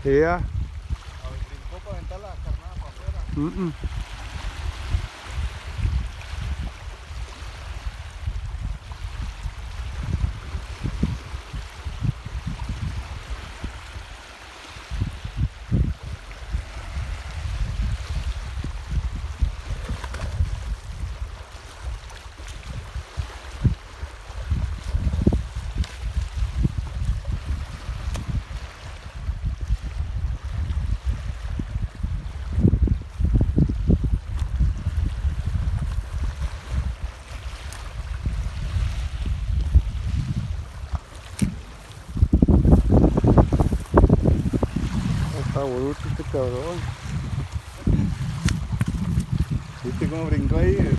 Yeah. A ver, brincó para aventar la carnada para afuera. Está bruto este cabrón. ¿Viste cómo brincó ahí?